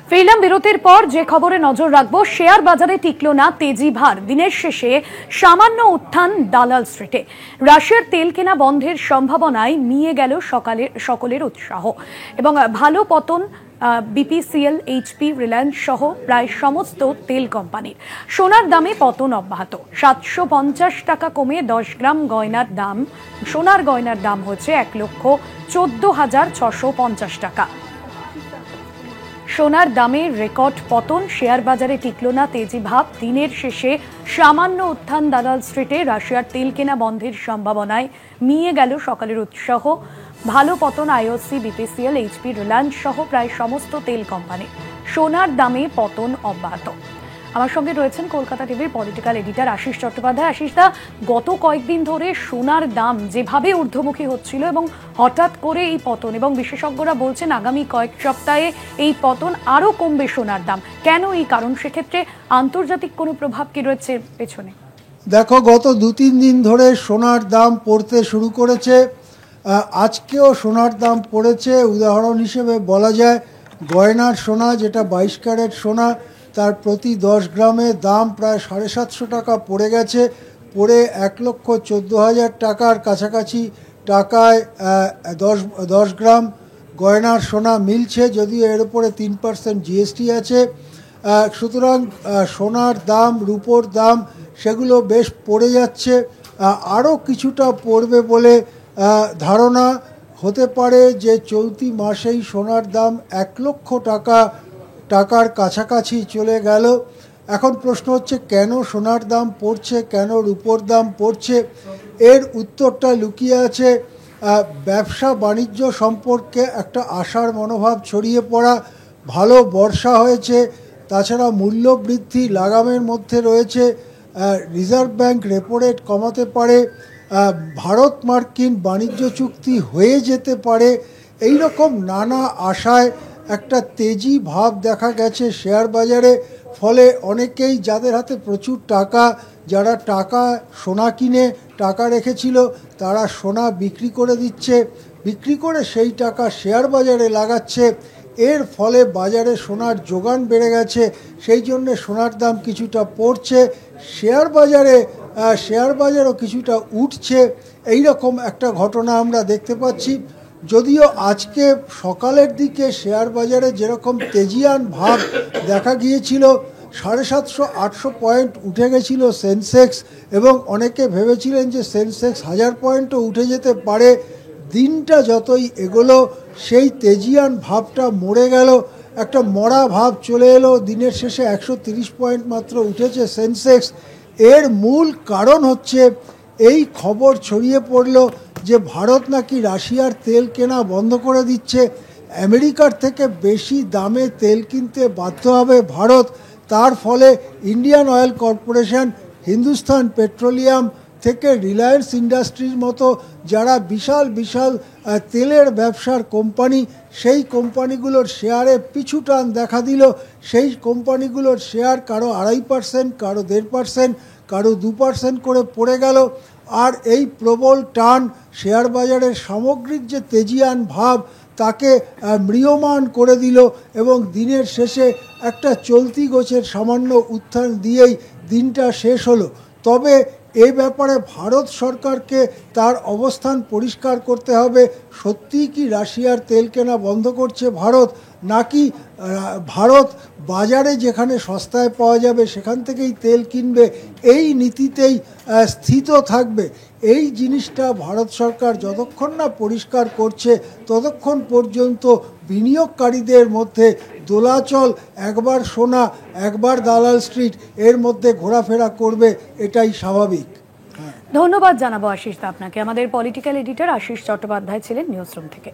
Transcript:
ফিরলাম বিরতির পর যে খবরে নজর রাখবো, শেয়ার বাজারে টিকলো না তেজি ভার। দিনের শেষে সামান্য উত্থান দালাল স্ট্রিটে। রাশিয়ার তেল কেনা বন্ধের সম্ভাবনায় নিয়ে গেল সকলের উৎসাহ এবং ভালো পতন বিপিসিএল, এইচপি, রিলায়েন্স সহ প্রায় সমস্ত তেল কোম্পানির। সোনার দামে পতন অব্যাহত। 750 টাকা কমে 10 গ্রাম গয়নার দাম, সোনার গয়নার দাম হচ্ছে 1,14,650 টাকা। সোনার দামের রেকর্ড পতন, শেয়ার বাজারে টিকলো না তেজি ভাব। দিনের শেষে সামান্য উত্থান দালাল স্ট্রিটে। রাশিয়ার তেল কেনা বন্ধের সম্ভাবনায় নিয়ে গেল সকালের উৎসাহ। ভালো পতন আইওসি, বিপিসিএল, এইচপি, রিলায়েন্স সহ প্রায় সমস্ত তেল কোম্পানি। সোনার দামে পতন অব্যাহত। আমার সঙ্গে রয়েছেন কলকাতা টিভির পলিটিক্যাল এডিটর আশিস চট্টোপাধ্যায়। আশিস দা, গত কয়েকদিন ধরে সোনার দাম যেভাবে ঊর্ধ্বমুখী হচ্ছিল এবং হঠাৎ করে এই পতন, এবং বিশেষজ্ঞরা বলছেন আগামী কয়েক সপ্তাহে এই পতন আরো কমবে সোনার দাম। কেন এই কারণ? সেক্ষেত্রে আন্তর্জাতিক কোনো প্রভাব কি রয়েছে পেছনে? দেখো, গত 2-3 দিন ধরে সোনার দাম পড়তে শুরু করেছে। আজকেও সোনার দাম পড়েছে। উদাহরণ হিসেবে বলা যায়, গয়নার সোনা, যেটা 22 ক্যারেট সোনা, তার প্রতি 10 গ্রামে দাম প্রায় 750 টাকা পড়ে গেছে। পড়ে 1,14,000 টাকার কাছাকাছি টাকায় 10 গ্রাম গয়নার সোনা মিলছে, যদিও এর উপরে 3% জিএসটি আছে। সুতরাং সোনার দাম, রূপোর দাম, সেগুলো বেশ পড়ে যাচ্ছে। আরও কিছুটা পড়বে বলে ধারণা। হতে পারে যে চলতি মাসেই সোনার দাম 1 লক্ষ টাকার কাছাকাছি চলে গেল। এখন প্রশ্ন হচ্ছে, কেন সোনার দাম পড়ছে, কেন রূপোর দাম পড়ছে? এর উত্তরটা লুকিয়ে আছে ব্যবসা বাণিজ্য সম্পর্কে একটা আশার মনোভাব ছড়িয়ে পড়া। ভালো বর্ষা হয়েছে, তাছাড়া মূল্য বৃদ্ধি লাগামের মধ্যে রয়েছে। রিজার্ভ ব্যাংক রেপো রেট কমাতে পারে, ভারত মার্কিন বাণিজ্য চুক্তি হয়ে যেতে পারে। এই রকম নানা আশায় একটা তেজি ভাব দেখা গেছে শেয়ার বাজারে। ফলে অনেকেই, যাদের হাতে প্রচুর টাকা, যারা সোনা কিনে টাকা রেখেছিল, তারা সোনা বিক্রি করে দিচ্ছে। বিক্রি করে সেই টাকা শেয়ার বাজারে লাগাচ্ছে। এর ফলে বাজারে সোনার যোগান বেড়ে গেছে, সেই জন্যে সোনার দাম কিছুটা পড়ছে। শেয়ার বাজারও কিছুটা উঠছে। এই রকম একটা ঘটনা আমরা দেখতে পাচ্ছি। যদিও আজকে সকালের দিকে শেয়ার বাজারে যেরকম তেজিয়ান ভাব দেখা গিয়েছিল, 750-800 পয়েন্ট উঠে গেছিল সেন্সেক্স, এবং অনেকে ভেবেছিলেন যে সেন্সেক্স 1000 পয়েন্টও উঠে যেতে পারে। দিনটা যতই এগোলো, সেই তেজিয়ান ভাবটা মরে গেল, একটা মরা ভাব চলে এলো। দিনের শেষে 130 পয়েন্ট মাত্র উঠেছে সেন্সেক্স। এর মূল কারণ হচ্ছে, এই খবর ছড়িয়ে পড়ল যে ভারত নাকি রাশিয়ার তেল কেনা বন্ধ করে দিচ্ছে। আমেরিকার থেকে বেশি দামে তেল কিনতে বাধ্য হবে ভারত। তার ফলে Indian oil corporation, Hindustan petroleum থেকে রিলায়েন্স ইন্ডাস্ট্রির মতো যারা বিশাল বিশাল তেলের ব্যবসার কোম্পানি, সেই কোম্পানিগুলোর শেয়ারে পিছু টান দেখা দিল। সেই কোম্পানিগুলোর শেয়ার কারো 2.5%, কারো 1.5%, কারো 2% করে পড়ে গেল। আর এই প্রবল টান শেয়ার বাজারের সামগ্রিক যে তেজিয়ান ভাব, তাকে ম্রিয়মাণ করে দিল, এবং দিনের শেষে একটা চলতি গোছের সামান্য উত্থান দিয়েই দিনটা শেষ হলো। তবে এই ব্যাপারে ভারত সরকারকে তার অবস্থান পরিষ্কার করতে হবে। সত্যিই কি রাশিয়ার তেল কেনা বন্ধ করছে ভারত, নাকি ভারত বাজারে যেখানে সস্তায় পাওয়া যাবে সেখান থেকেই তেল কিনবে, এই নীতিতেই স্থিত থাকবে? এই জিনিসটা ভারত সরকার যতক্ষণ না পরিষ্কার করছে, ততক্ষণ পর্যন্ত বিনিয়োগকারীদের মধ্যে দোলাচল, একবার সোনা একবার দালাল স্ট্রিট, এর মধ্যে ঘোরাফেরা করবে, এটাই স্বাভাবিক। ধন্যবাদ জানাবো আশিস দা আপনাকে। আমাদের পলিটিক্যাল এডিটর আশিস চট্টোপাধ্যায় ছিলেন নিউজ রুম থেকে।